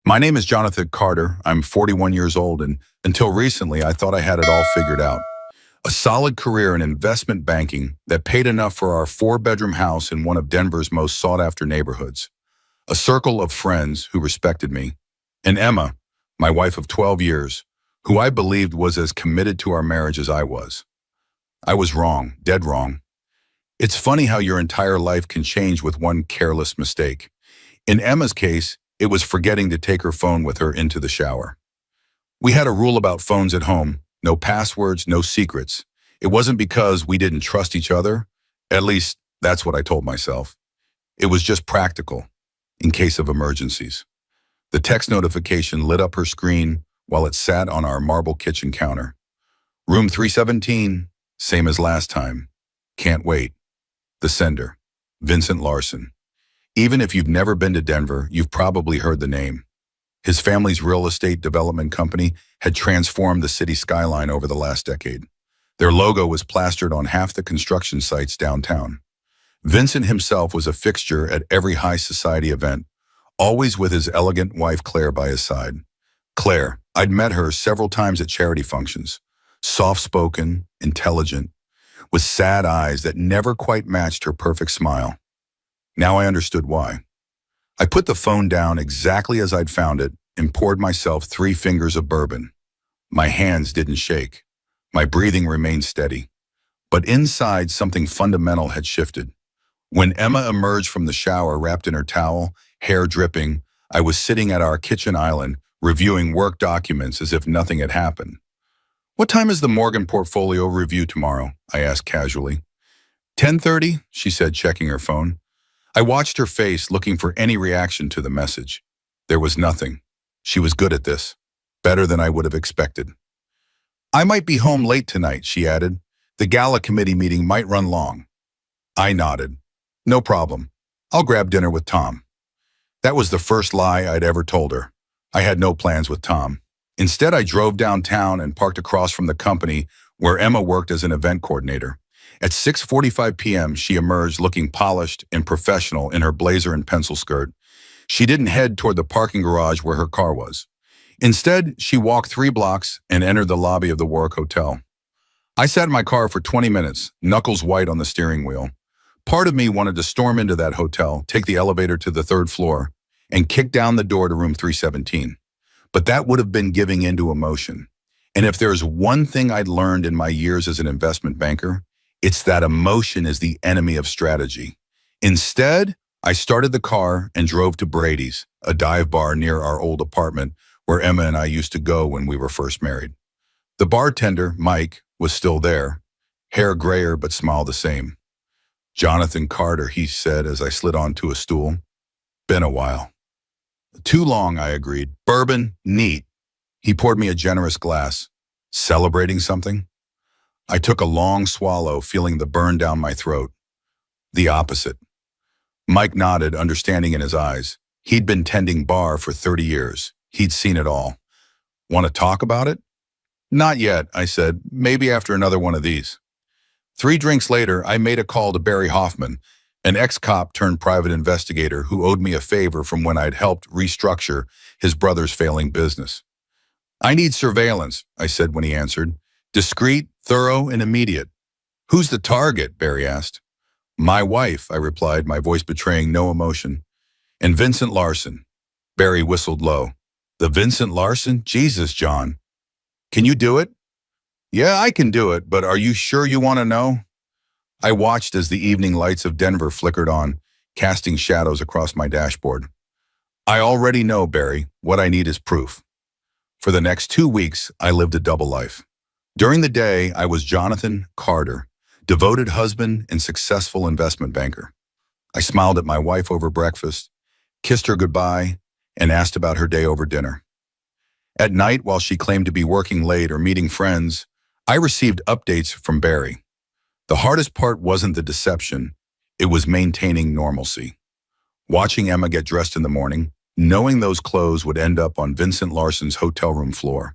My name is Jonathan Carter. I'm 41 years old, and until recently, I thought I had it all figured out. A solid career in investment banking that paid enough for our four-bedroom house in one of Denver's most sought-after neighborhoods. A circle of friends who respected me. And Emma, my wife of 12 years, who I believed was as committed to our marriage as I was. I was wrong, dead wrong. It's funny how your entire life can change with one careless mistake. In Emma's case, it was forgetting to take her phone with her into the shower. We had a rule about phones at home: no passwords, no secrets. It wasn't because we didn't trust each other. At least, that's what I told myself. It was just practical, in case of emergencies. The text notification lit up her screen while it sat on our marble kitchen counter. Room 317, same as last time. Can't wait. The sender, Vincent Larson. Even if you've never been to Denver, you've probably heard the name. His family's real estate development company had transformed the city skyline over the last decade. Their logo was plastered on half the construction sites downtown. Vincent himself was a fixture at every high society event, always with his elegant wife Claire by his side. Claire, I'd met her several times at charity functions. Soft-spoken, intelligent, with sad eyes that never quite matched her perfect smile. Now I understood why. I put the phone down exactly as I'd found it and poured myself 3 fingers of bourbon. My hands didn't shake. My breathing remained steady. But inside, something fundamental had shifted. When Emma emerged from the shower wrapped in her towel, hair dripping, I was sitting at our kitchen island, reviewing work documents as if nothing had happened. "What time is the Morgan portfolio review tomorrow?" I asked casually. 10:30, she said, checking her phone. I watched her face, looking for any reaction to the message. There was nothing. She was good at this. Better than I would have expected. "I might be home late tonight," she added. "The gala committee meeting might run long." I nodded. "No problem. I'll grab dinner with Tom." That was the first lie I'd ever told her. I had no plans with Tom. Instead, I drove downtown and parked across from the company where Emma worked as an event coordinator. At 6:45 p.m., she emerged looking polished and professional in her blazer and pencil skirt. She didn't head toward the parking garage where her car was. Instead, she walked 3 blocks and entered the lobby of the Warwick Hotel. I sat in my car for 20 minutes, knuckles white on the steering wheel. Part of me wanted to storm into that hotel, take the elevator to the 3rd floor, and kick down the door to room 317. But that would have been giving in to emotion. And if there's one thing I'd learned in my years as an investment banker, it's that emotion is the enemy of strategy. Instead, I started the car and drove to Brady's, a dive bar near our old apartment where Emma and I used to go when we were first married. The bartender, Mike, was still there, hair grayer but smile the same. "Jonathan Carter," he said as I slid onto a stool. "Been a while." "Too long," I agreed. "Bourbon, neat." He poured me a generous glass. "Celebrating something?" I took a long swallow, feeling the burn down my throat. "The opposite." Mike nodded, understanding in his eyes. He'd been tending bar for 30 years. He'd seen it all. "Want to talk about it?" "Not yet," I said. "Maybe after another one of these." 3 drinks later, I made a call to Barry Hoffman, an ex-cop turned private investigator who owed me a favor from when I'd helped restructure his brother's failing business. "I need surveillance," I said when he answered. "Discreet, thorough, and immediate." "Who's the target?" Barry asked. "My wife," I replied, my voice betraying no emotion. "And Vincent Larson." Barry whistled low. "The Vincent Larson? Jesus, John. Can you do it?" "Yeah, I can do it, but are you sure you want to know?" I watched as the evening lights of Denver flickered on, casting shadows across my dashboard. "I already know, Barry. What I need is proof." For the next 2 weeks, I lived a double life. During the day, I was Jonathan Carter, devoted husband and successful investment banker. I smiled at my wife over breakfast, kissed her goodbye, and asked about her day over dinner. At night, while she claimed to be working late or meeting friends, I received updates from Barry. The hardest part wasn't the deception, it was maintaining normalcy. Watching Emma get dressed in the morning, knowing those clothes would end up on Vincent Larson's hotel room floor.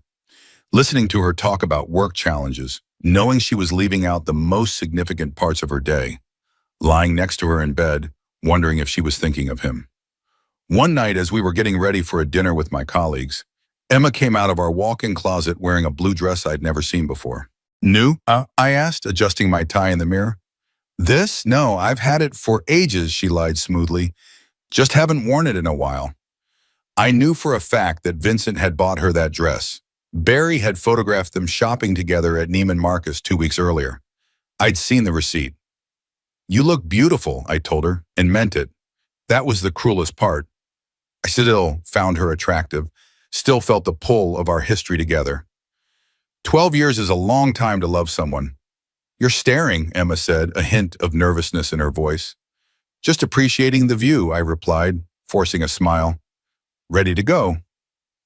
Listening to her talk about work challenges, knowing she was leaving out the most significant parts of her day. Lying next to her in bed, wondering if she was thinking of him. One night, as we were getting ready for a dinner with my colleagues, Emma came out of our walk-in closet wearing a blue dress I'd never seen before. New? I asked, adjusting my tie in the mirror. This? No, I've had it for ages, she lied smoothly. Just haven't worn it in a while. I knew for a fact that Vincent had bought her that dress. Barry had photographed them shopping together at Neiman Marcus 2 weeks earlier. I'd seen the receipt. You look beautiful, I told her, and meant it. That was the cruelest part. I still found her attractive, still felt the pull of our history together. 12 years is a long time to love someone. You're staring, Emma said, a hint of nervousness in her voice. Just appreciating the view, I replied, forcing a smile. Ready to go.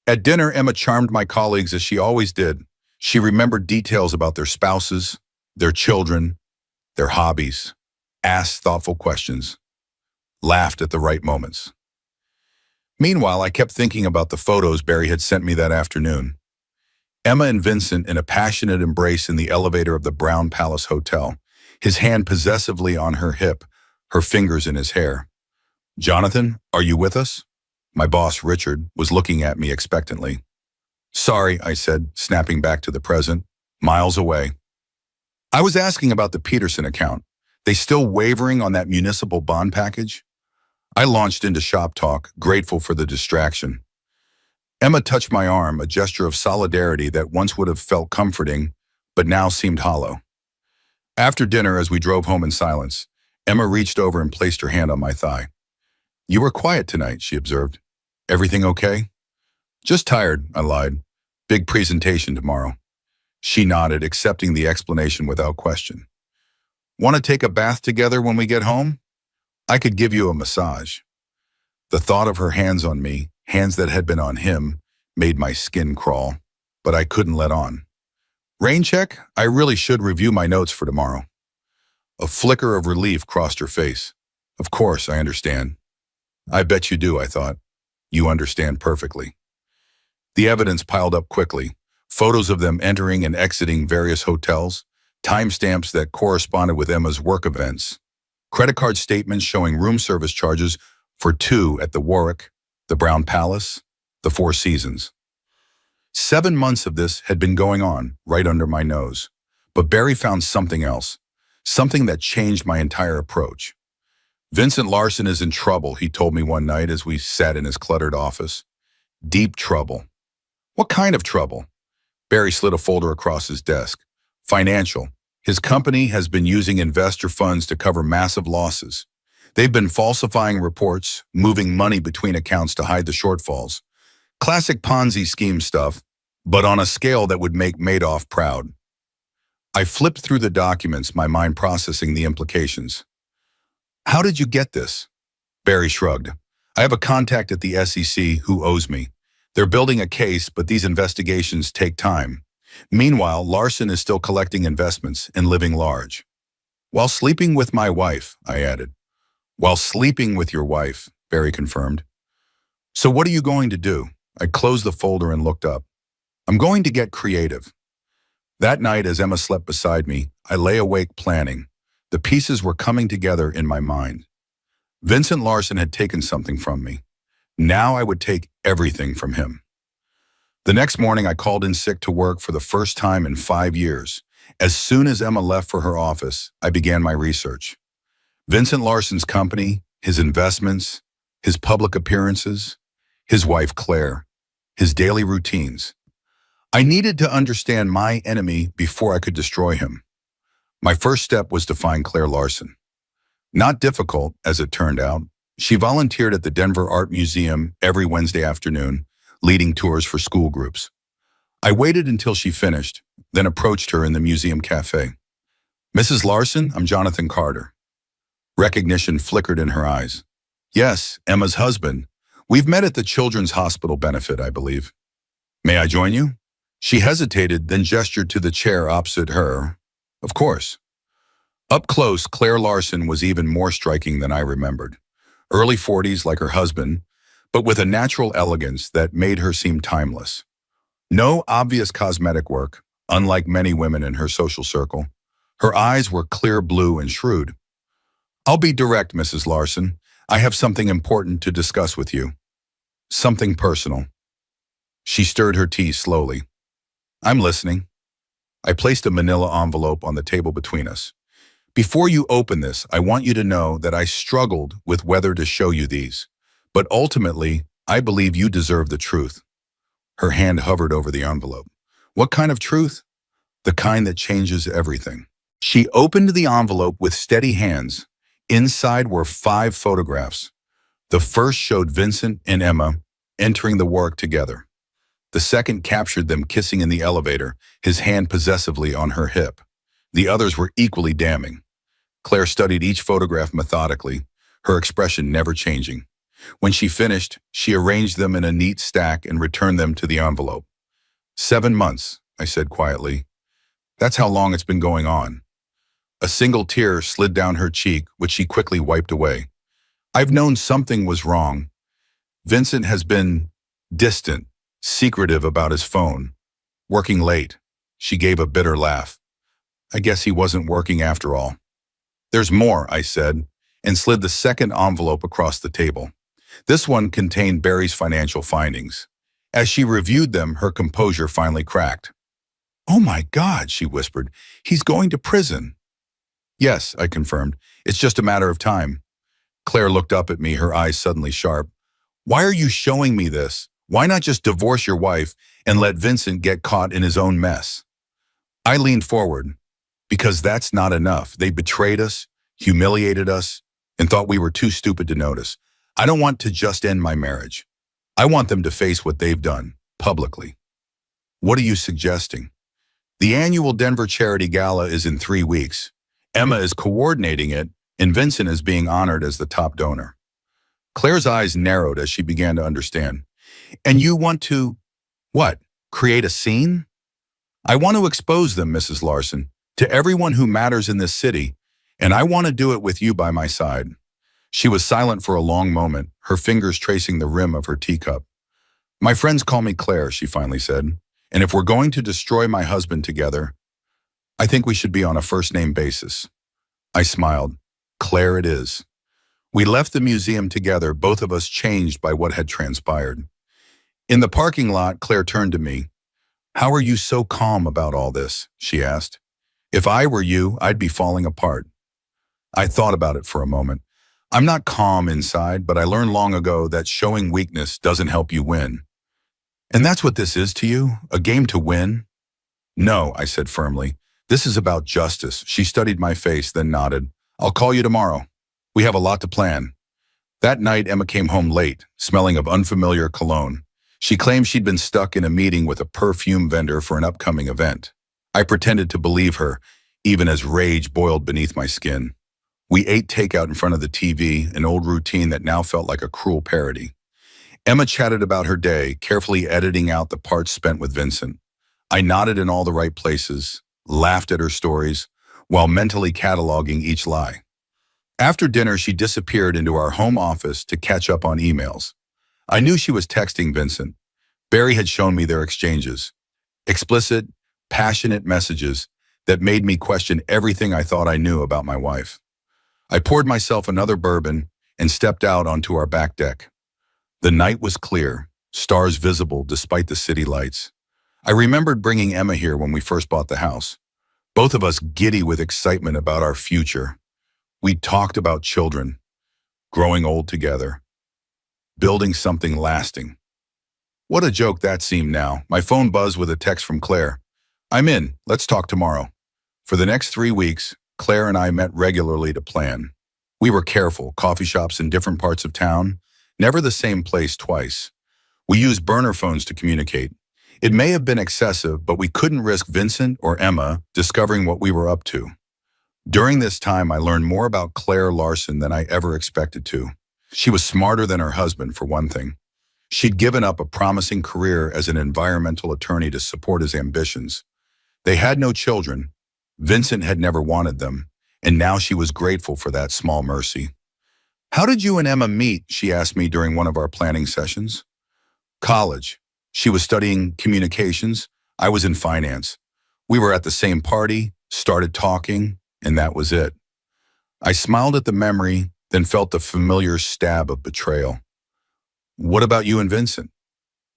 At dinner, Emma charmed my colleagues as she always did. She remembered details about their spouses, their children, their hobbies, asked thoughtful questions, laughed at the right moments. Meanwhile, I kept thinking about the photos Barry had sent me that afternoon. Emma and Vincent in a passionate embrace in the elevator of the Brown Palace Hotel, his hand possessively on her hip, her fingers in his hair. Jonathan, are you with us? My boss, Richard, was looking at me expectantly. Sorry, I said, snapping back to the present, miles away. I was asking about the Peterson account. They still wavering on that municipal bond package? I launched into shop talk, grateful for the distraction. Emma touched my arm, a gesture of solidarity that once would have felt comforting, but now seemed hollow. After dinner, as we drove home in silence, Emma reached over and placed her hand on my thigh. You were quiet tonight, she observed. Everything okay? Just tired, I lied. Big presentation tomorrow. She nodded, accepting the explanation without question. Want to take a bath together when we get home? I could give you a massage. The thought of her hands on me, hands that had been on him, made my skin crawl, but I couldn't let on. Rain check? I really should review my notes for tomorrow. A flicker of relief crossed her face. Of course, I understand. I bet you do, I thought. You understand perfectly. The evidence piled up quickly. Photos of them entering and exiting various hotels, timestamps that corresponded with Emma's work events, credit card statements showing room service charges for 2 at the Warwick, the Brown Palace, the Four Seasons. 7 months of this had been going on right under my nose, but Barry found something else, something that changed my entire approach. Vincent Larson is in trouble, he told me one night as we sat in his cluttered office. Deep trouble. What kind of trouble? Barry slid a folder across his desk. Financial. His company has been using investor funds to cover massive losses. They've been falsifying reports, moving money between accounts to hide the shortfalls. Classic Ponzi scheme stuff, but on a scale that would make Madoff proud. I flipped through the documents, my mind processing the implications. How did you get this? Barry shrugged. I have a contact at the SEC who owes me. They're building a case, but these investigations take time. Meanwhile, Larson is still collecting investments and living large. While sleeping with my wife, I added. While sleeping with your wife, Barry confirmed. So what are you going to do? I closed the folder and looked up. I'm going to get creative. That night, as Emma slept beside me, I lay awake planning. The pieces were coming together in my mind. Vincent Larson had taken something from me. Now I would take everything from him. The next morning, I called in sick to work for the first time in 5 years. As soon as Emma left for her office, I began my research. Vincent Larson's company, his investments, his public appearances, his wife Claire, his daily routines. I needed to understand my enemy before I could destroy him. My first step was to find Claire Larson. Not difficult, as it turned out. She volunteered at the Denver Art Museum every Wednesday afternoon, leading tours for school groups. I waited until she finished, then approached her in the museum cafe. Mrs. Larson, I'm Jonathan Carter. Recognition flickered in her eyes. Yes, Emma's husband. We've met at the Children's Hospital benefit, I believe. May I join you? She hesitated, then gestured to the chair opposite her. Of course. Up close, Claire Larson was even more striking than I remembered. Early 40s like her husband, but with a natural elegance that made her seem timeless. No obvious cosmetic work, unlike many women in her social circle. Her eyes were clear blue and shrewd. I'll be direct, Mrs. Larson. I have something important to discuss with you. Something personal. She stirred her tea slowly. I'm listening. I placed a manila envelope on the table between us. Before you open this, I want you to know that I struggled with whether to show you these. But ultimately, I believe you deserve the truth. Her hand hovered over the envelope. What kind of truth? The kind that changes everything. She opened the envelope with steady hands. Inside were 5 photographs. The first showed Vincent and Emma entering the work together. The second captured them kissing in the elevator, his hand possessively on her hip. The others were equally damning. Claire studied each photograph methodically, her expression never changing. When she finished, she arranged them in a neat stack and returned them to the envelope. 7 months, I said quietly. That's how long it's been going on. A single tear slid down her cheek, which she quickly wiped away. I've known something was wrong. Vincent has been distant, secretive about his phone, working late. She gave a bitter laugh. I guess he wasn't working after all. There's more, I said, and slid the second envelope across the table. This one contained Barry's financial findings. As she reviewed them, her composure finally cracked. Oh my God, she whispered. He's going to prison. Yes, I confirmed. It's just a matter of time. Claire looked up at me, her eyes suddenly sharp. Why are you showing me this? Why not just divorce your wife and let Vincent get caught in his own mess? I leaned forward. Because that's not enough. They betrayed us, humiliated us, and thought we were too stupid to notice. I don't want to just end my marriage. I want them to face what they've done, publicly. What are you suggesting? The annual Denver Charity Gala is in 3 weeks. Emma is coordinating it, and Vincent is being honored as the top donor. Claire's eyes narrowed as she began to understand. And you want to, what, create a scene? I want to expose them, Mrs. Larson, to everyone who matters in this city, and I want to do it with you by my side. She was silent for a long moment, her fingers tracing the rim of her teacup. My friends call me Claire, she finally said, and if we're going to destroy my husband together, I think we should be on a first-name basis. I smiled. Claire it is. We left the museum together, both of us changed by what had transpired. In the parking lot, Claire turned to me. How are you so calm about all this? She asked. If I were you, I'd be falling apart. I thought about it for a moment. I'm not calm inside, but I learned long ago that showing weakness doesn't help you win. And that's what this is to you? A game to win? No, I said firmly. This is about justice. She studied my face, then nodded. I'll call you tomorrow. We have a lot to plan. That night, Emma came home late, smelling of unfamiliar cologne. She claimed she'd been stuck in a meeting with a perfume vendor for an upcoming event. I pretended to believe her, even as rage boiled beneath my skin. We ate takeout in front of the TV, an old routine that now felt like a cruel parody. Emma chatted about her day, carefully editing out the parts spent with Vincent. I nodded in all the right places, laughed at her stories, while mentally cataloging each lie. After dinner, she disappeared into our home office to catch up on emails. I knew she was texting Vincent. Barry had shown me their exchanges. Explicit, passionate messages that made me question everything I thought I knew about my wife. I poured myself another bourbon and stepped out onto our back deck. The night was clear, stars visible despite the city lights. I remembered bringing Emma here when we first bought the house, both of us giddy with excitement about our future. We talked about children, growing old together, building something lasting. What a joke that seemed now. My phone buzzed with a text from Claire. I'm in. Let's talk tomorrow. For the next 3 weeks, Claire and I met regularly to plan. We were careful, coffee shops in different parts of town, never the same place twice. We used burner phones to communicate. It may have been excessive, but we couldn't risk Vincent or Emma discovering what we were up to. During this time, I learned more about Claire Larson than I ever expected to. She was smarter than her husband, for one thing. She'd given up a promising career as an environmental attorney to support his ambitions. They had no children. Vincent had never wanted them, and now she was grateful for that small mercy. How did you and Emma meet? She asked me during one of our planning sessions. College. She was studying communications. I was in finance. We were at the same party, started talking, and that was it. I smiled at the memory, then felt the familiar stab of betrayal. What about you and Vincent?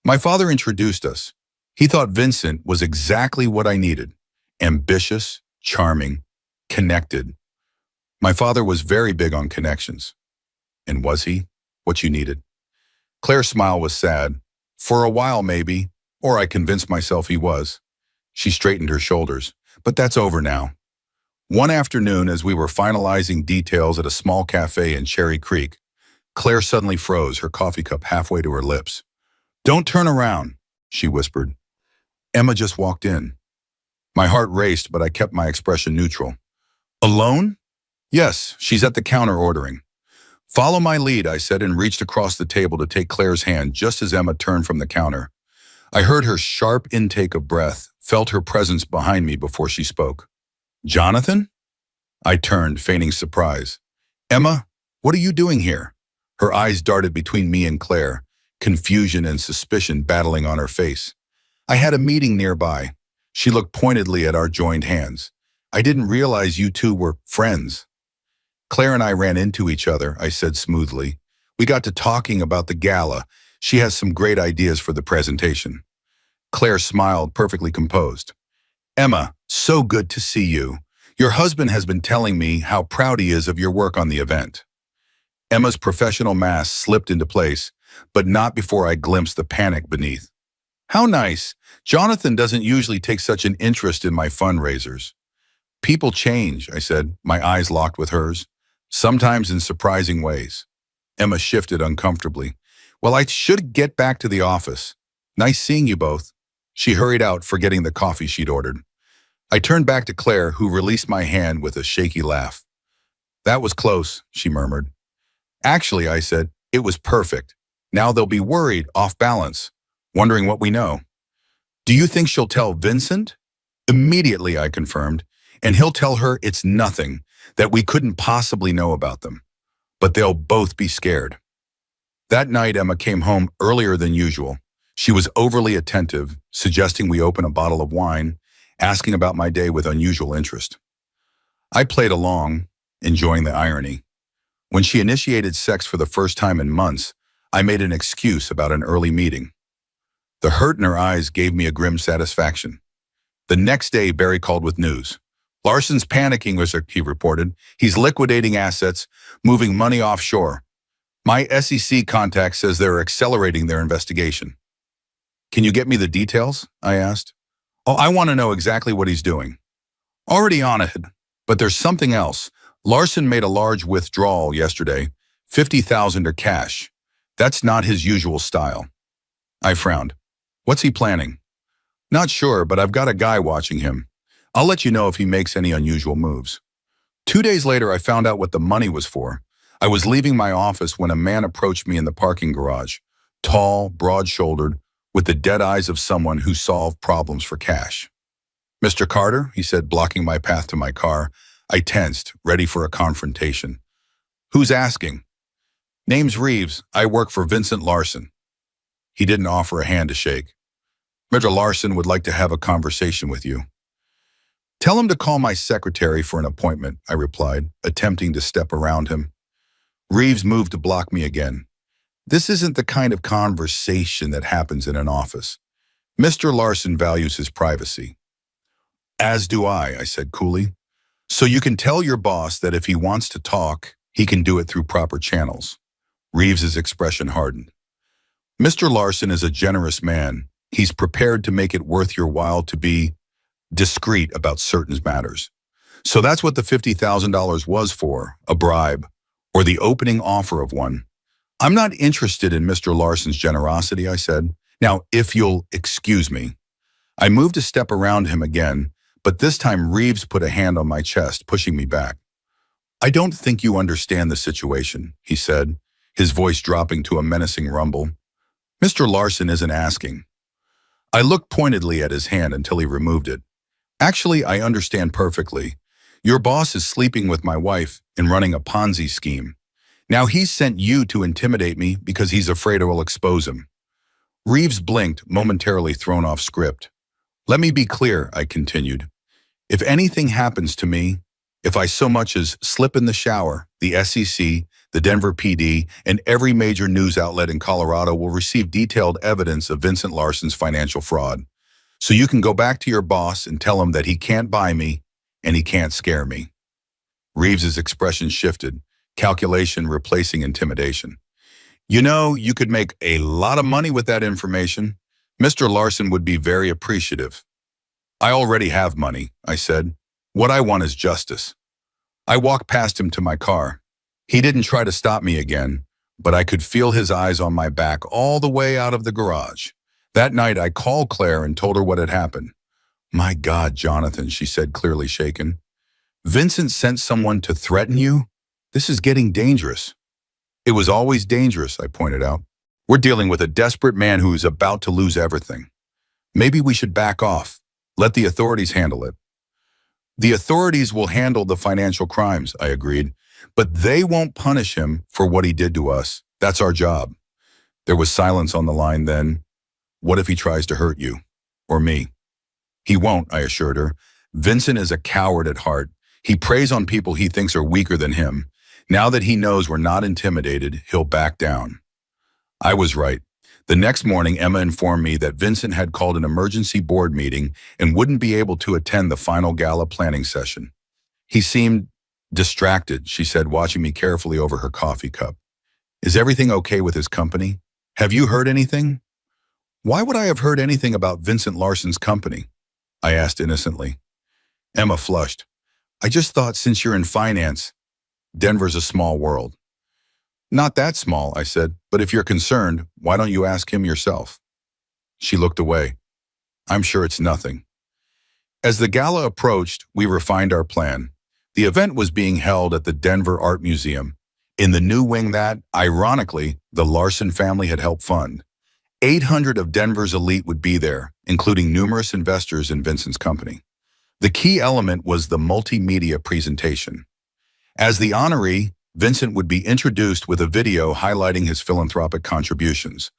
My father introduced us. He thought Vincent was exactly what I needed. Ambitious, charming, connected. My father was very big on connections. And was he? What you needed? Claire's smile was sad. For a while, maybe, or I convinced myself he was. She straightened her shoulders. But that's over now. One afternoon, as we were finalizing details at a small cafe in Cherry Creek, Claire suddenly froze, her coffee cup halfway to her lips. Don't turn around, she whispered. Emma just walked in. My heart raced, but I kept my expression neutral. Alone? Yes, she's at the counter ordering. Follow my lead, I said, and reached across the table to take Claire's hand just as Emma turned from the counter. I heard her sharp intake of breath, felt her presence behind me before she spoke. Jonathan? I turned, feigning surprise. Emma, what are you doing here? Her eyes darted between me and Claire, confusion and suspicion battling on her face. I had a meeting nearby. She looked pointedly at our joined hands. I didn't realize you two were friends. Claire and I ran into each other, I said smoothly. We got to talking about the gala. She has some great ideas for the presentation. Claire smiled, perfectly composed. Emma, so good to see you. Your husband has been telling me how proud he is of your work on the event. Emma's professional mask slipped into place, but not before I glimpsed the panic beneath. How nice. Jonathan doesn't usually take such an interest in my fundraisers. People change, I said, my eyes locked with hers, sometimes in surprising ways. Emma shifted uncomfortably. Well, I should get back to the office. Nice seeing you both. She hurried out, forgetting the coffee she'd ordered. I turned back to Claire, who released my hand with a shaky laugh. That was close, she murmured. Actually, I said, it was perfect. Now they'll be worried, off balance, wondering what we know. Do you think she'll tell Vincent? Immediately, I confirmed, and he'll tell her it's nothing, that we couldn't possibly know about them. But they'll both be scared. That night, Emma came home earlier than usual. She was overly attentive, suggesting we open a bottle of wine, asking about my day with unusual interest. I played along, enjoying the irony. When she initiated sex for the first time in months, I made an excuse about an early meeting. The hurt in her eyes gave me a grim satisfaction. The next day, Barry called with news. Larson's panicking, he reported. He's liquidating assets, moving money offshore. My SEC contact says they're accelerating their investigation. Can you get me the details? I asked. Oh, I want to know exactly what he's doing. Already on it, but there's something else. Larson made a large withdrawal yesterday, $50,000 or cash. That's not his usual style. I frowned. What's he planning? Not sure, but I've got a guy watching him. I'll let you know if he makes any unusual moves. 2 days later, I found out what the money was for. I was leaving my office when a man approached me in the parking garage, tall, broad-shouldered, with the dead eyes of someone who solved problems for cash. Mr. Carter, he said, blocking my path to my car. I tensed, ready for a confrontation. Who's asking? Name's Reeves. I work for Vincent Larson. He didn't offer a hand to shake. Mr. Larson would like to have a conversation with you. Tell him to call my secretary for an appointment, I replied, attempting to step around him. Reeves moved to block me again. This isn't the kind of conversation that happens in an office. Mr. Larson values his privacy. As do I said coolly. So you can tell your boss that if he wants to talk, he can do it through proper channels. Reeves's expression hardened. Mr. Larson is a generous man. He's prepared to make it worth your while to be discreet about certain matters. So that's what the $50,000 was for, a bribe, or the opening offer of one. I'm not interested in Mr. Larson's generosity, I said. Now, if you'll excuse me. I moved a step around him again, but this time Reeves put a hand on my chest, pushing me back. I don't think you understand the situation, he said, his voice dropping to a menacing rumble. Mr. Larson isn't asking. I looked pointedly at his hand until he removed it. Actually, I understand perfectly. Your boss is sleeping with my wife and running a Ponzi scheme. Now he's sent you to intimidate me because he's afraid I will expose him. Reeves blinked, momentarily thrown off script. Let me be clear, I continued. If anything happens to me, if I so much as slip in the shower, the SEC, the Denver PD, and every major news outlet in Colorado will receive detailed evidence of Vincent Larson's financial fraud. So you can go back to your boss and tell him that he can't buy me and he can't scare me." Reeves's expression shifted, calculation replacing intimidation. "You know, you could make a lot of money with that information. Mr. Larson would be very appreciative." "I already have money," I said. "What I want is justice." I walked past him to my car. He didn't try to stop me again, but I could feel his eyes on my back all the way out of the garage. That night, I called Claire and told her what had happened. "My God, Jonathan," she said, clearly shaken. "Vincent sent someone to threaten you? This is getting dangerous." "It was always dangerous," I pointed out. "We're dealing with a desperate man who is about to lose everything. Maybe we should back off. Let the authorities handle it." "The authorities will handle the financial crimes," I agreed, "but they won't punish him for what he did to us. That's our job." There was silence on the line then. "What if he tries to hurt you? Or me?" "He won't," I assured her. "Vincent is a coward at heart. He preys on people he thinks are weaker than him. Now that he knows we're not intimidated, he'll back down." I was right. The next morning, Emma informed me that Vincent had called an emergency board meeting and wouldn't be able to attend the final gala planning session. "He seemed distracted," she said, watching me carefully over her coffee cup. "Is everything okay with his company? Have you heard anything?" "Why would I have heard anything about Vincent Larson's company?" I asked innocently. Emma flushed. "I just thought since you're in finance, Denver's a small world." "Not that small," I said, "but if you're concerned, why don't you ask him yourself?" She looked away. "I'm sure it's nothing." As the gala approached, we refined our plan. The event was being held at the Denver Art Museum, in the new wing that, ironically, the Larson family had helped fund. 800 of Denver's elite would be there, including numerous investors in Vincent's company. The key element was the multimedia presentation. As the honoree, Vincent would be introduced with a video highlighting his philanthropic contributions.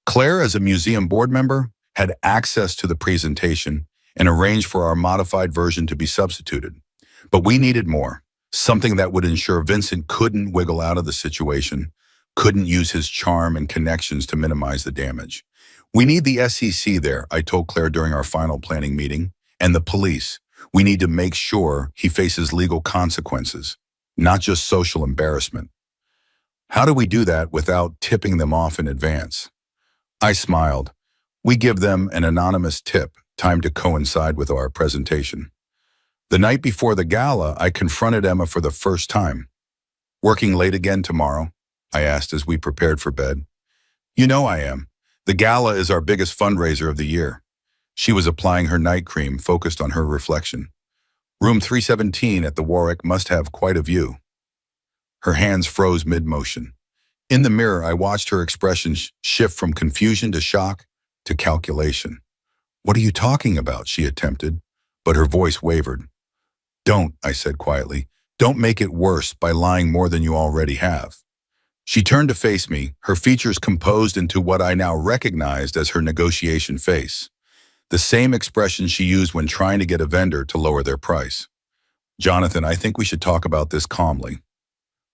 Claire, as a museum board member, had access to the presentation and arranged for our modified version to be substituted. But we needed more, something that would ensure Vincent couldn't wiggle out of the situation, couldn't use his charm and connections to minimize the damage. "We need the SEC there," I told Claire during our final planning meeting, "and the police. We need to make sure he faces legal consequences, not just social embarrassment." "How do we do that without tipping them off in advance?" I smiled. "We give them an anonymous tip, timed to coincide with our presentation." The night before the gala, I confronted Emma for the first time. "Working late again tomorrow?" I asked as we prepared for bed. "You know I am. The gala is our biggest fundraiser of the year." She was applying her night cream, focused on her reflection. "Room 317 at the Warwick must have quite a view." Her hands froze mid-motion. In the mirror, I watched her expression shift from confusion to shock to calculation. "What are you talking about?" she attempted, but her voice wavered. "Don't," I said quietly. "Don't make it worse by lying more than you already have." She turned to face me, her features composed into what I now recognized as her negotiation face. The same expression she used when trying to get a vendor to lower their price. "Jonathan, I think we should talk about this calmly."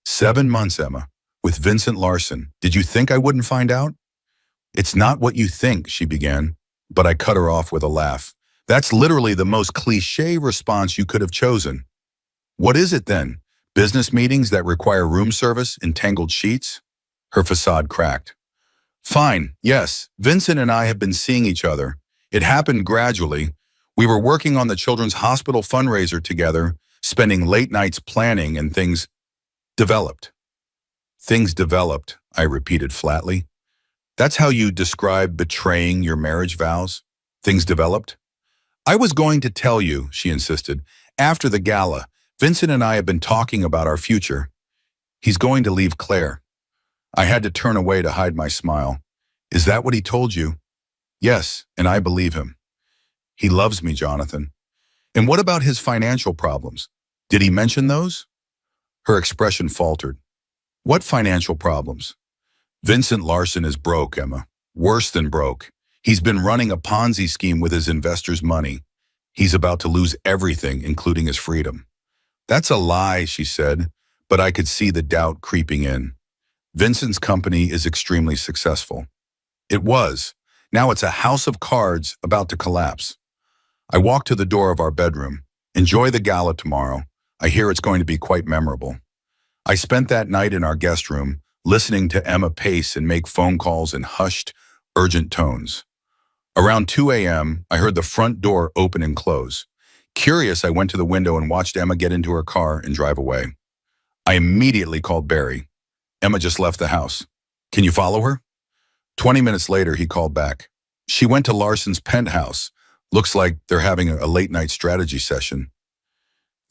7 months, Emma, with Vincent Larson. Did you think I wouldn't find out?" "It's not what you think," she began, but I cut her off with a laugh. "That's literally the most cliché response you could have chosen." "What is it then? Business meetings that require room service and tangled sheets?" Her facade cracked. "Fine, yes, Vincent and I have been seeing each other. It happened gradually. We were working on the children's hospital fundraiser together, spending late nights planning, and things developed." "Things developed," I repeated flatly. "That's how you describe betraying your marriage vows? Things developed?" "I was going to tell you," she insisted. "After the gala, Vincent and I have been talking about our future. He's going to leave Claire." I had to turn away to hide my smile. "Is that what he told you?" "Yes, and I believe him." "He loves me, Jonathan." "And what about his financial problems? Did he mention those?" Her expression faltered. "What financial problems?" "Vincent Larson is broke, Emma. Worse than broke. He's been running a Ponzi scheme with his investors' money. He's about to lose everything, including his freedom." "That's a lie," she said, but I could see the doubt creeping in. Vincent's company is extremely successful. It was. Now it's a house of cards about to collapse. I walk to the door of our bedroom. Enjoy the gala tomorrow. I hear it's going to be quite memorable. I spent that night in our guest room, listening to Emma pace and make phone calls in hushed, urgent tones. Around 2 a.m., I heard the front door open and close. Curious, I went to the window and watched Emma get into her car and drive away. I immediately called Barry. Emma just left the house. Can you follow her? 20 minutes later, he called back. She went to Larson's penthouse. Looks like they're having a late-night strategy session.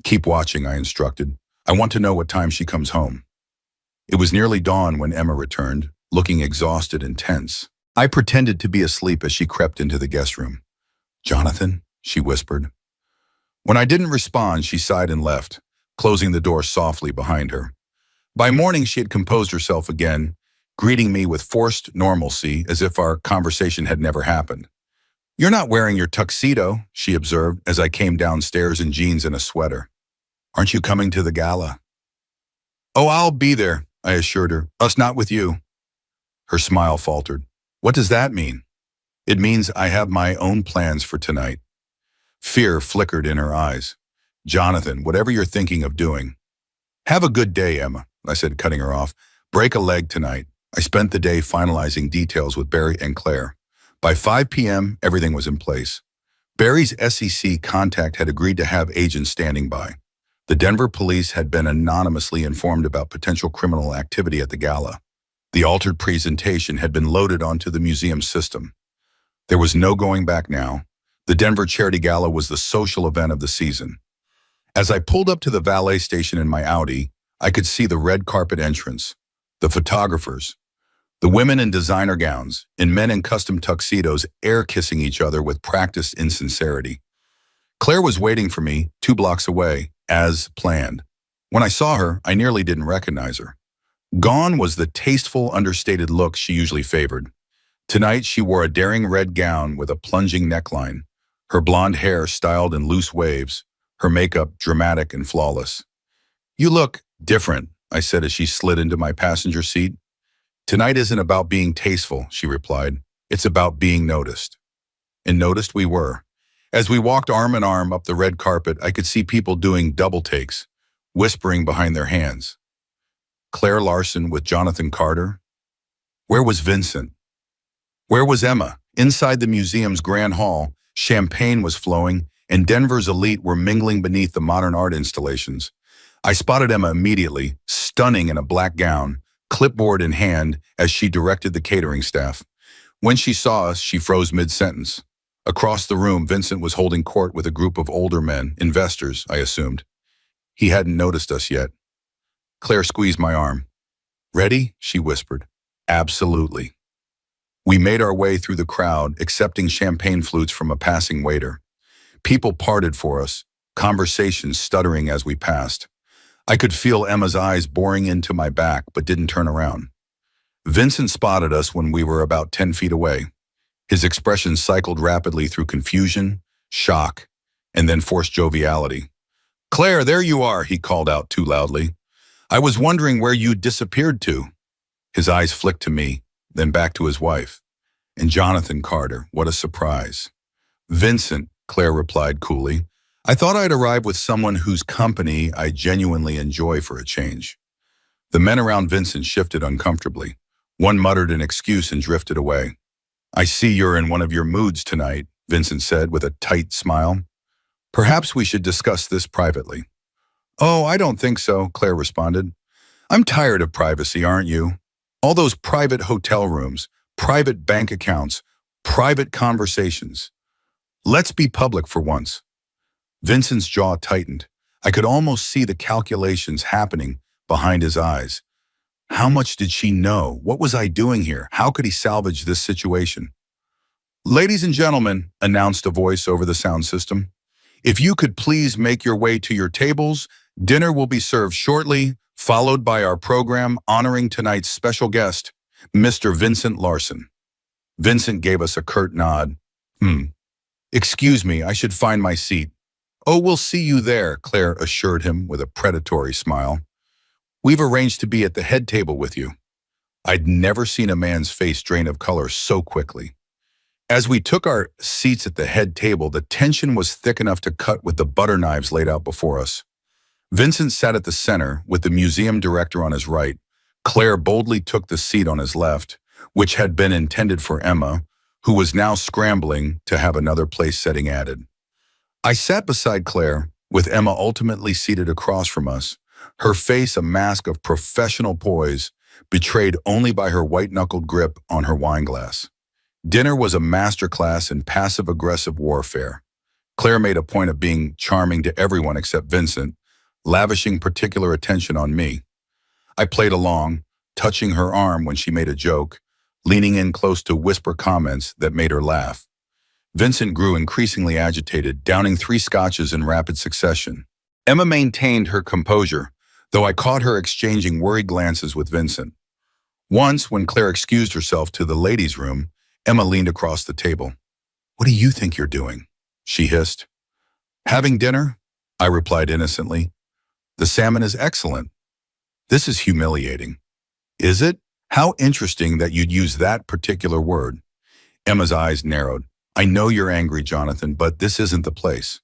Keep watching, I instructed. I want to know what time she comes home. It was nearly dawn when Emma returned, looking exhausted and tense. I pretended to be asleep as she crept into the guest room. Jonathan, she whispered. When I didn't respond, she sighed and left, closing the door softly behind her. By morning, she had composed herself again, greeting me with forced normalcy as if our conversation had never happened. You're not wearing your tuxedo, she observed as I came downstairs in jeans and a sweater. Aren't you coming to the gala? Oh, I'll be there, I assured her. Us not with you. Her smile faltered. What does that mean? It means I have my own plans for tonight. Fear flickered in her eyes. Jonathan, whatever you're thinking of doing. Have a good day, Emma, I said, cutting her off. Break a leg tonight. I spent the day finalizing details with Barry and Claire. By 5 p.m., everything was in place. Barry's SEC contact had agreed to have agents standing by. The Denver police had been anonymously informed about potential criminal activity at the gala. The altered presentation had been loaded onto the museum system. There was no going back now. The Denver Charity Gala was the social event of the season. As I pulled up to the valet station in my Audi, I could see the red carpet entrance, the photographers, the women in designer gowns, and men in custom tuxedos air-kissing each other with practiced insincerity. Claire was waiting for me 2 blocks away, as planned. When I saw her, I nearly didn't recognize her. Gone was the tasteful, understated look she usually favored. Tonight, she wore a daring red gown with a plunging neckline, her blonde hair styled in loose waves, her makeup dramatic and flawless. You look different, I said as she slid into my passenger seat. Tonight isn't about being tasteful, she replied. It's about being noticed. And noticed we were. As we walked arm in arm up the red carpet, I could see people doing double takes, whispering behind their hands. Claire Larson with Jonathan Carter? Where was Vincent? Where was Emma? Inside the museum's grand hall, champagne was flowing, and Denver's elite were mingling beneath the modern art installations. I spotted Emma immediately, stunning in a black gown, clipboard in hand as she directed the catering staff. When she saw us, she froze mid-sentence. Across the room, Vincent was holding court with a group of older men, investors, I assumed. He hadn't noticed us yet. Claire squeezed my arm. Ready? She whispered. Absolutely. We made our way through the crowd, accepting champagne flutes from a passing waiter. People parted for us, conversations stuttering as we passed. I could feel Emma's eyes boring into my back, but didn't turn around. Vincent spotted us when we were about 10 feet away. His expression cycled rapidly through confusion, shock, and then forced joviality. Claire, there you are, he called out too loudly. I was wondering where you disappeared to. His eyes flicked to me, then back to his wife. And Jonathan Carter, what a surprise. Vincent, Claire replied coolly. I thought I'd arrive with someone whose company I genuinely enjoy for a change. The men around Vincent shifted uncomfortably. One muttered an excuse and drifted away. I see you're in one of your moods tonight, Vincent said with a tight smile. Perhaps we should discuss this privately. Oh, I don't think so, Claire responded. I'm tired of privacy, aren't you? All those private hotel rooms, private bank accounts, private conversations. Let's be public for once. Vincent's jaw tightened. I could almost see the calculations happening behind his eyes. How much did she know? What was I doing here? How could he salvage this situation? Ladies and gentlemen, announced a voice over the sound system, if you could please make your way to your tables, dinner will be served shortly, followed by our program honoring tonight's special guest, Mr. Vincent Larson. Vincent gave us a curt nod. Excuse me, I should find my seat. Oh, we'll see you there, Claire assured him with a predatory smile. We've arranged to be at the head table with you." I'd never seen a man's face drain of color so quickly. As we took our seats at the head table, the tension was thick enough to cut with the butter knives laid out before us. Vincent sat at the center, with the museum director on his right. Claire boldly took the seat on his left, which had been intended for Emma, who was now scrambling to have another place setting added. I sat beside Claire, with Emma ultimately seated across from us, her face a mask of professional poise, betrayed only by her white-knuckled grip on her wineglass. Dinner was a masterclass in passive-aggressive warfare. Claire made a point of being charming to everyone except Vincent, lavishing particular attention on me. I played along, touching her arm when she made a joke, leaning in close to whisper comments that made her laugh. Vincent grew increasingly agitated, downing 3 scotches in rapid succession. Emma maintained her composure, though I caught her exchanging worried glances with Vincent. Once, when Claire excused herself to the ladies' room, Emma leaned across the table. "What do you think you're doing?" she hissed. "Having dinner?" I replied innocently. "The salmon is excellent." "This is humiliating." "Is it? How interesting that you'd use that particular word." Emma's eyes narrowed. "I know you're angry, Jonathan, but this isn't the place."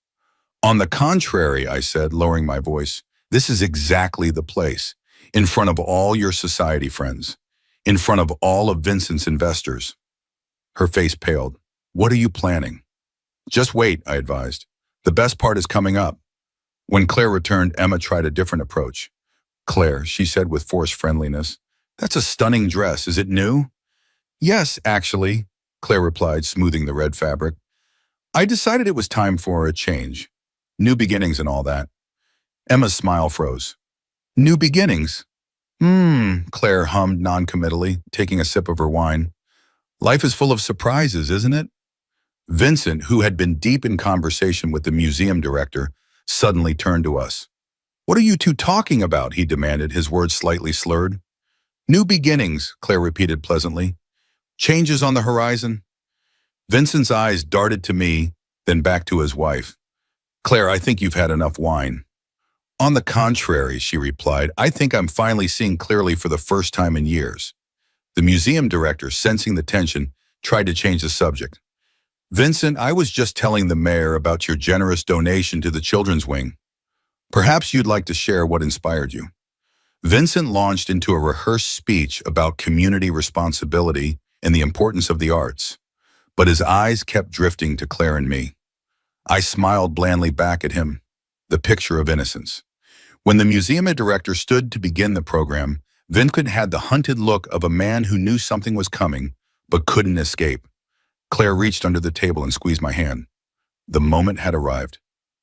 "On the contrary," I said, lowering my voice, "this is exactly the place. In front of all your society friends. In front of all of Vincent's investors." Her face paled. "What are you planning?" "Just wait," I advised. "The best part is coming up." When Claire returned, Emma tried a different approach. "Claire," she said with forced friendliness, "that's a stunning dress. Is it new?" "Yes, actually," Claire replied, smoothing the red fabric. "I decided it was time for a change. New beginnings and all that." Emma's smile froze. "New beginnings?" Claire hummed noncommittally, taking a sip of her wine. "Life is full of surprises, isn't it?" Vincent, who had been deep in conversation with the museum director, suddenly turned to us. "What are you two talking about?" he demanded, his words slightly slurred. "New beginnings," Claire repeated pleasantly. "Changes on the horizon?" Vincent's eyes darted to me, then back to his wife. "Claire, I think you've had enough wine." "On the contrary," she replied, "I think I'm finally seeing clearly for the first time in years." The museum director, sensing the tension, tried to change the subject. "Vincent, I was just telling the mayor about your generous donation to the children's wing. Perhaps you'd like to share what inspired you." Vincent launched into a rehearsed speech about community responsibility and the importance of the arts, but his eyes kept drifting to Claire and me. I smiled blandly back at him, the picture of innocence. When the museum director stood to begin the program, Vincent had the hunted look of a man who knew something was coming, but couldn't escape. Claire reached under the table and squeezed my hand. The moment had arrived.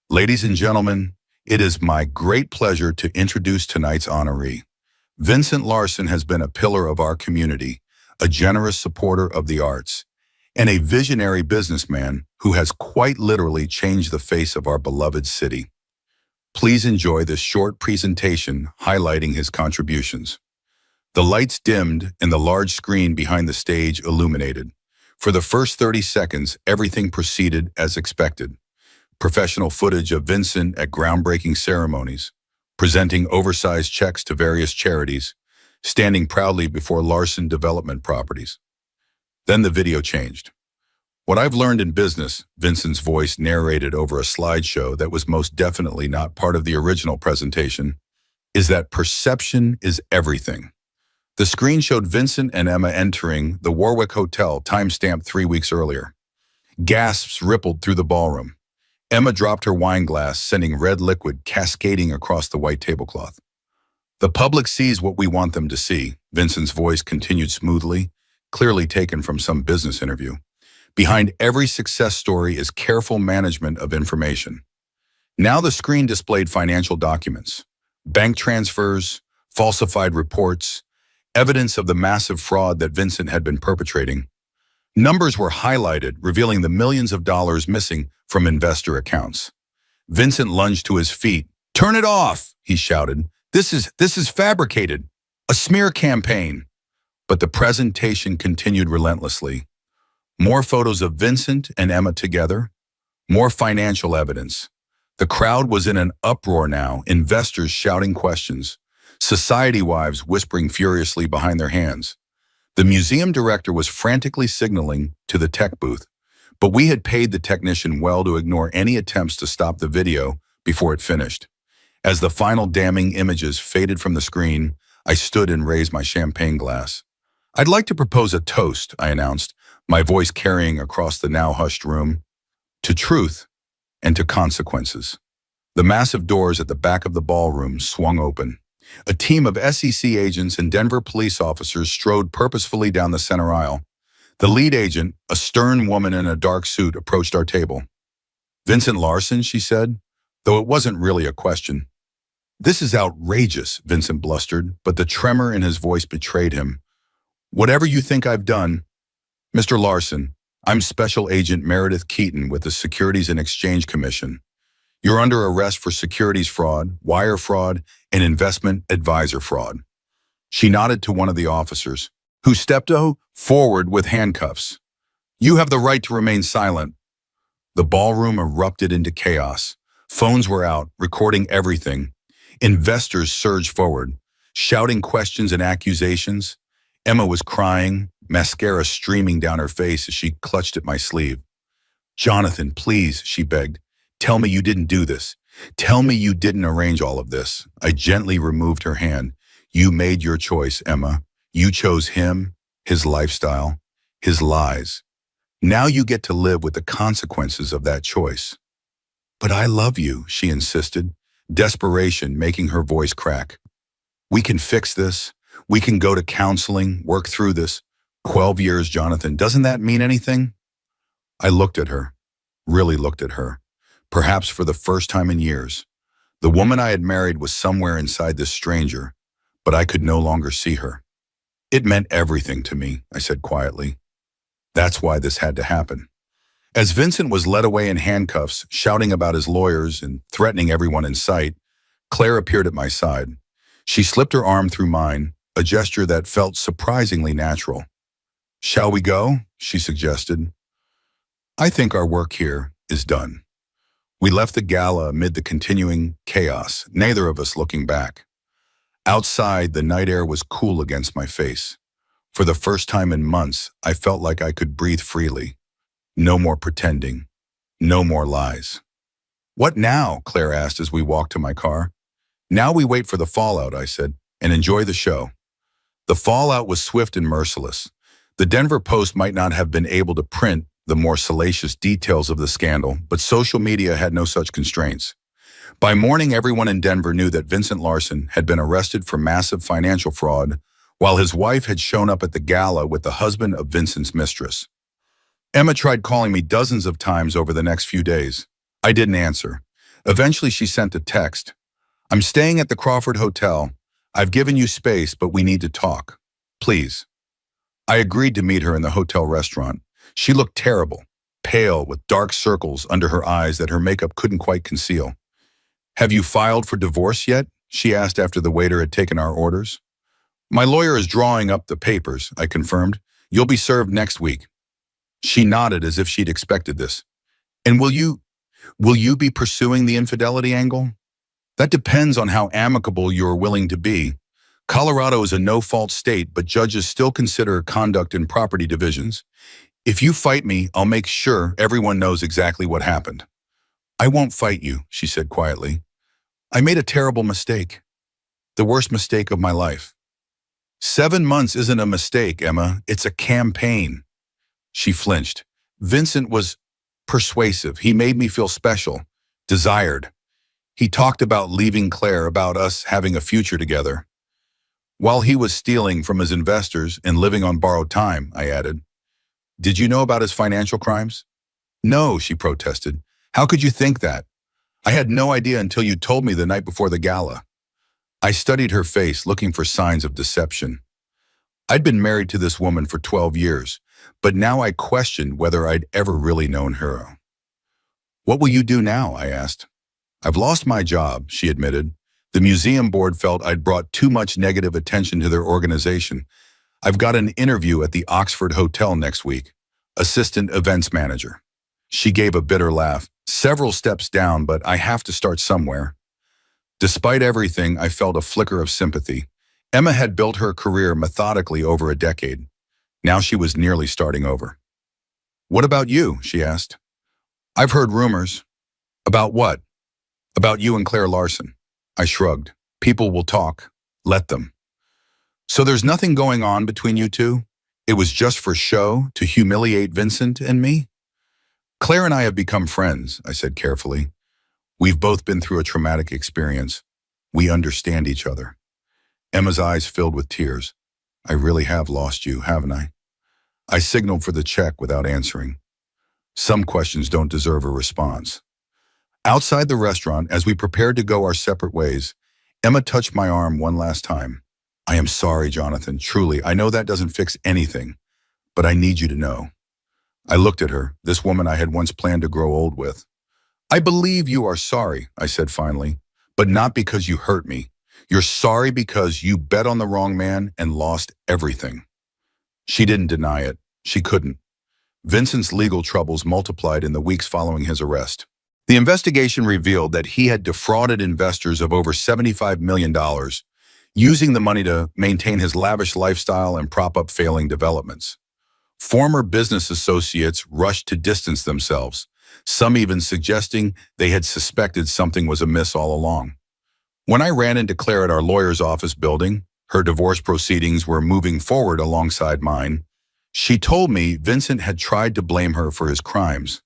"Ladies and gentlemen, it is my great pleasure to introduce tonight's honoree. Vincent Larson has been a pillar of our community, a generous supporter of the arts, and a visionary businessman who has quite literally changed the face of our beloved city. Please enjoy this short presentation highlighting his contributions." The lights dimmed and the large screen behind the stage illuminated. For the first 30 seconds, everything proceeded as expected. Professional footage of Vincent at groundbreaking ceremonies, presenting oversized checks to various charities, standing proudly before Larson development properties. Then the video changed. "What I've learned in business," Vincent's voice narrated over a slideshow that was most definitely not part of the original presentation, "is that perception is everything." The screen showed Vincent and Emma entering the Warwick Hotel, time-stamped 3 weeks earlier. Gasps rippled through the ballroom. Emma dropped her wine glass, sending red liquid cascading across the white tablecloth. "The public sees what we want them to see," Vincent's voice continued smoothly, clearly taken from some business interview. "Behind every success story is careful management of information." Now the screen displayed financial documents, bank transfers, falsified reports, evidence of the massive fraud that Vincent had been perpetrating. Numbers were highlighted, revealing the millions of dollars missing from investor accounts. Vincent lunged to his feet. "Turn it off!" he shouted. This is fabricated. A smear campaign." But the presentation continued relentlessly. More photos of Vincent and Emma together. More financial evidence. The crowd was in an uproar now, investors shouting questions. society wives whispering furiously behind their hands. The museum director was frantically signaling to the tech booth, but we had paid the technician well to ignore any attempts to stop the video before it finished. As the final damning images faded from the screen, I stood and raised my champagne glass. "I'd like to propose a toast," I announced, my voice carrying across the now hushed room. "To truth and to consequences." The massive doors at the back of the ballroom swung open. A team of SEC agents and Denver police officers strode purposefully down the center aisle. The lead agent, a stern woman in a dark suit, approached our table. "Vincent Larson," she said, though it wasn't really a question. "This is outrageous," Vincent blustered, but the tremor in his voice betrayed him. "Whatever you think I've done, Mr. Larson, I'm Special Agent Meredith Keaton with the Securities and Exchange Commission. You're under arrest for securities fraud, wire fraud, and investment advisor fraud." She nodded to one of the officers, who stepped forward with handcuffs. "You have the right to remain silent." The ballroom erupted into chaos. Phones were out, recording everything. Investors surged forward, shouting questions and accusations. Emma was crying, mascara streaming down her face as she clutched at my sleeve. "Jonathan, please," she begged. "Tell me you didn't do this. Tell me you didn't arrange all of this." I gently removed her hand. "You made your choice, Emma. You chose him, his lifestyle, his lies. Now you get to live with the consequences of that choice." "But I love you," she insisted, desperation making her voice crack. "We can fix this. We can go to counseling, work through this. 12 years, Jonathan. Doesn't that mean anything?" I looked at her, really looked at her. Perhaps for the first time in years. The woman I had married was somewhere inside this stranger, but I could no longer see her. "It meant everything to me," I said quietly. "That's why this had to happen." As Vincent was led away in handcuffs, shouting about his lawyers and threatening everyone in sight, Claire appeared at my side. She slipped her arm through mine, a gesture that felt surprisingly natural. "Shall we go?" she suggested. "I think our work here is done." We left the gala amid the continuing chaos, neither of us looking back. Outside, the night air was cool against my face. For the first time in months, I felt like I could breathe freely. No more pretending. No more lies. "What now?" Claire asked as we walked to my car. "Now we wait for the fallout," I said, "and enjoy the show." The fallout was swift and merciless. The Denver Post might not have been able to print the more salacious details of the scandal, but social media had no such constraints. By morning, everyone in Denver knew that Vincent Larson had been arrested for massive financial fraud, while his wife had shown up at the gala with the husband of Vincent's mistress. Emma tried calling me dozens of times over the next few days. I didn't answer. Eventually, she sent a text. "I'm staying at the Crawford Hotel. I've given you space, but we need to talk. Please." I agreed to meet her in the hotel restaurant. She looked terrible, pale with dark circles under her eyes that her makeup couldn't quite conceal. "Have you filed for divorce yet?" she asked after the waiter had taken our orders. "My lawyer is drawing up the papers," I confirmed. "You'll be served next week." She nodded as if she'd expected this. "And will you be pursuing the infidelity angle?" "That depends on how amicable you're willing to be. Colorado is a no-fault state, but judges still consider conduct in property divisions. If you fight me, I'll make sure everyone knows exactly what happened." "I won't fight you," she said quietly. "I made a terrible mistake. The worst mistake of my life." 7 months isn't a mistake, Emma. It's a campaign." She flinched. "Vincent was persuasive. He made me feel special, desired. He talked about leaving Claire, about us having a future together. While he was stealing from his investors and living on borrowed time," I added. "Did you know about his financial crimes?" "No," she protested. "How could you think that? I had no idea until you told me the night before the gala." I studied her face, looking for signs of deception. I'd been married to this woman for 12 years, but now I questioned whether I'd ever really known her. "What will you do now?" I asked. "I've lost my job," she admitted. "The museum board felt I'd brought too much negative attention to their organization. I've got an interview at the Oxford Hotel next week, assistant events manager." She gave a bitter laugh. "Several steps down, but I have to start somewhere." Despite everything, I felt a flicker of sympathy. Emma had built her career methodically over a decade. Now she was nearly starting over. "What about you?" she asked. "I've heard rumors." "About what?" "About you and Claire Larson." I shrugged. "People will talk. Let them." "So there's nothing going on between you two? It was just for show, to humiliate Vincent and me?" "Claire and I have become friends," I said carefully. "We've both been through a traumatic experience. We understand each other." Emma's eyes filled with tears. "I really have lost you, haven't I?" I signaled for the check without answering. Some questions don't deserve a response. Outside the restaurant, as we prepared to go our separate ways, Emma touched my arm one last time. "I am sorry, Jonathan. Truly, I know that doesn't fix anything, but I need you to know." I looked at her, this woman I had once planned to grow old with. "I believe you are sorry," I said finally, "but not because you hurt me. You're sorry because you bet on the wrong man and lost everything." She didn't deny it. She couldn't. Vincent's legal troubles multiplied in the weeks following his arrest. The investigation revealed that he had defrauded investors of over $75 million, using the money to maintain his lavish lifestyle and prop up failing developments. Former business associates rushed to distance themselves, some even suggesting they had suspected something was amiss all along. When I ran into Claire at our lawyer's office building, her divorce proceedings were moving forward alongside mine, she told me Vincent had tried to blame her for his crimes.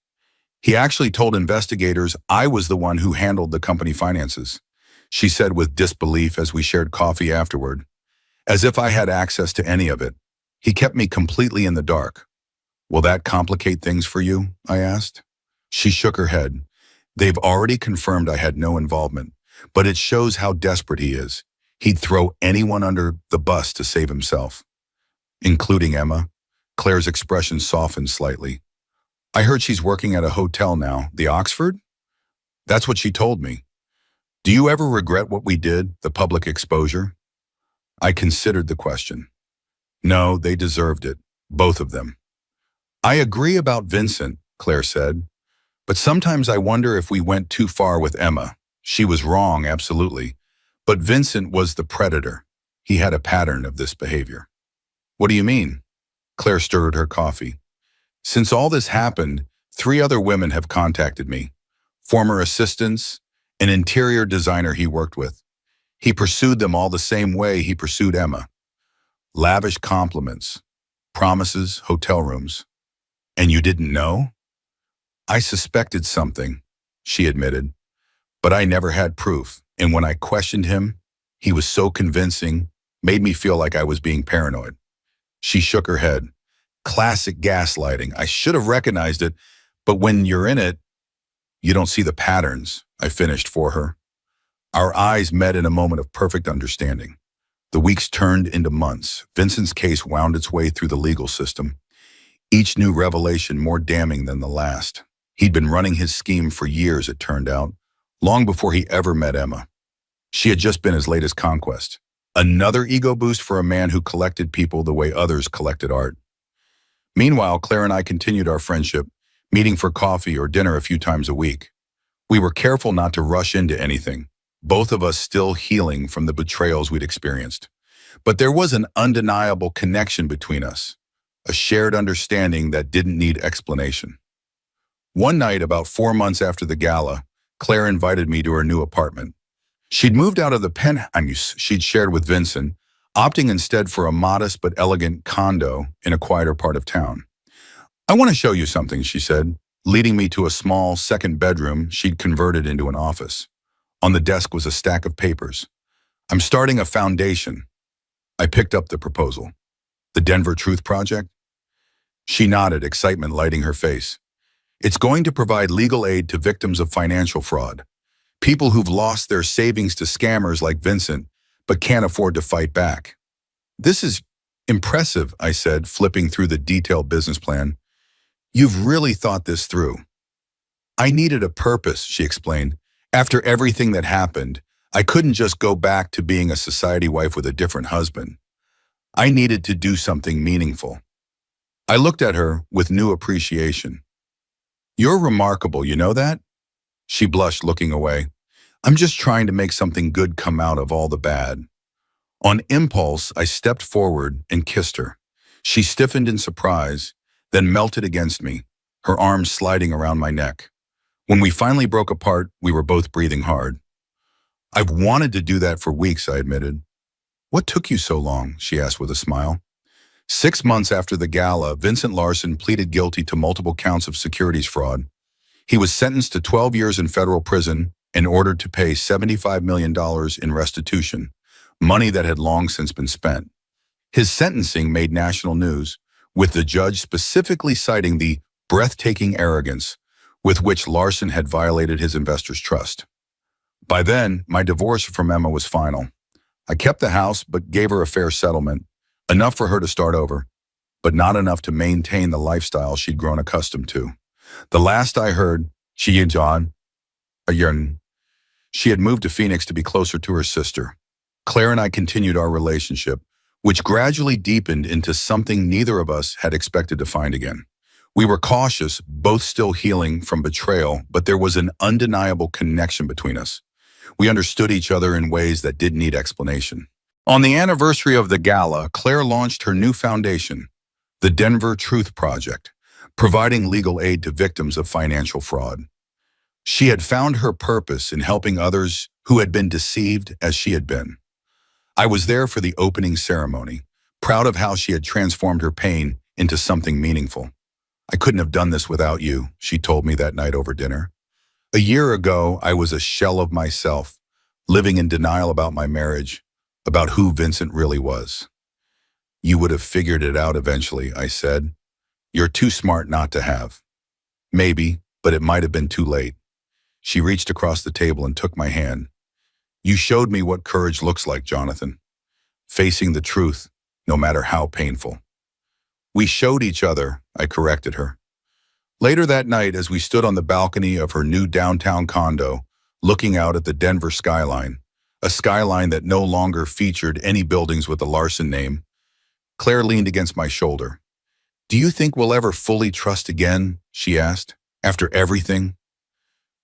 He actually told investigators I was the one who handled the company finances, she said with disbelief as we shared coffee afterward. As if I had access to any of it. He kept me completely in the dark. "Will that complicate things for you?" I asked. She shook her head. "They've already confirmed I had no involvement, but it shows how desperate he is. He'd throw anyone under the bus to save himself." "Including Emma?" Claire's expression softened slightly. "I heard she's working at a hotel now, the Oxford?" "That's what she told me." "Do you ever regret what we did, the public exposure?" I considered the question. "No, they deserved it, both of them." "I agree about Vincent," Claire said, "but sometimes I wonder if we went too far with Emma. She was wrong, absolutely, but Vincent was the predator. He had a pattern of this behavior." "What do you mean?" Claire stirred her coffee. "Since all this happened, 3 other women have contacted me. Former assistants, an interior designer he worked with. He pursued them all the same way he pursued Emma. Lavish compliments, promises, hotel rooms. And you didn't know?" "I suspected something," she admitted, "but I never had proof. And when I questioned him, he was so convincing, made me feel like I was being paranoid." She shook her head. "Classic gaslighting. I should have recognized it, but when you're in it, you don't see the patterns," I finished for her. Our eyes met in a moment of perfect understanding. The weeks turned into months. Vincent's case wound its way through the legal system, each new revelation more damning than the last. He'd been running his scheme for years, it turned out, long before he ever met Emma. She had just been his latest conquest. Another ego boost for a man who collected people the way others collected art. Meanwhile, Claire and I continued our friendship, meeting for coffee or dinner a few times a week. We were careful not to rush into anything, both of us still healing from the betrayals we'd experienced. But there was an undeniable connection between us, a shared understanding that didn't need explanation. One night, about 4 months after the gala, Claire invited me to her new apartment. She'd moved out of the penthouse she'd shared with Vincent, opting instead for a modest but elegant condo in a quieter part of town. "I want to show you something," she said, leading me to a small second bedroom she'd converted into an office. On the desk was a stack of papers. "I'm starting a foundation." I picked up the proposal. "The Denver Truth Project?" She nodded, excitement lighting her face. "It's going to provide legal aid to victims of financial fraud. People who've lost their savings to scammers like Vincent, but can't afford to fight back." "This is impressive," I said, flipping through the detailed business plan. "You've really thought this through." "I needed a purpose," she explained. "After everything that happened, I couldn't just go back to being a society wife with a different husband. I needed to do something meaningful." I looked at her with new appreciation. "You're remarkable, you know that?" She blushed, looking away. I'm just trying to make something good come out of all the bad. On impulse, I stepped forward and kissed her. She stiffened in surprise, then melted against me, her arms sliding around my neck. When we finally broke apart, we were both breathing hard. I've wanted to do that for weeks, I admitted. What took you so long? She asked with a smile. 6 months after the gala, Vincent Larson pleaded guilty to multiple counts of securities fraud. He was sentenced to 12 years in federal prison and ordered to pay $75 million in restitution, money that had long since been spent. His sentencing made national news, with the judge specifically citing the breathtaking arrogance with which Larson had violated his investors' trust. By then, my divorce from Emma was final. I kept the house but gave her a fair settlement, enough for her to start over, but not enough to maintain the lifestyle she'd grown accustomed to. The last I heard, she and John, she had moved to Phoenix to be closer to her sister. Claire and I continued our relationship, which gradually deepened into something neither of us had expected to find again. We were cautious, both still healing from betrayal, but there was an undeniable connection between us. We understood each other in ways that didn't need explanation. On the anniversary of the gala, Claire launched her new foundation, the Denver Truth Project, providing legal aid to victims of financial fraud. She had found her purpose in helping others who had been deceived as she had been. I was there for the opening ceremony, proud of how she had transformed her pain into something meaningful. I couldn't have done this without you, she told me that night over dinner. A year ago, I was a shell of myself, living in denial about my marriage, about who Vincent really was. You would have figured it out eventually, I said. You're too smart not to have. Maybe, but it might have been too late. She reached across the table and took my hand. You showed me what courage looks like, Jonathan. Facing the truth, no matter how painful. We showed each other, I corrected her. Later that night, as we stood on the balcony of her new downtown condo, looking out at the Denver skyline, a skyline that no longer featured any buildings with the Larson name, Claire leaned against my shoulder. Do you think we'll ever fully trust again? She asked. After everything?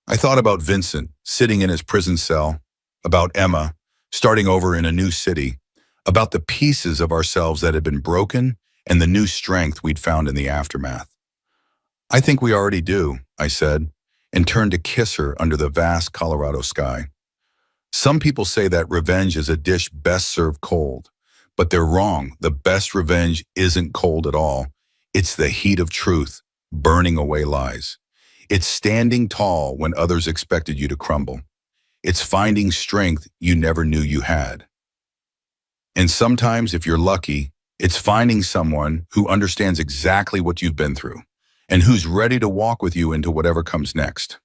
I thought about Vincent, sitting in his prison cell, about Emma, starting over in a new city, about the pieces of ourselves that had been broken and the new strength we'd found in the aftermath. I think we already do, I said, and turned to kiss her under the vast Colorado sky. Some people say that revenge is a dish best served cold, but they're wrong. The best revenge isn't cold at all. It's the heat of truth, burning away lies. It's standing tall when others expected you to crumble. It's finding strength you never knew you had. And sometimes, if you're lucky, it's finding someone who understands exactly what you've been through and who's ready to walk with you into whatever comes next.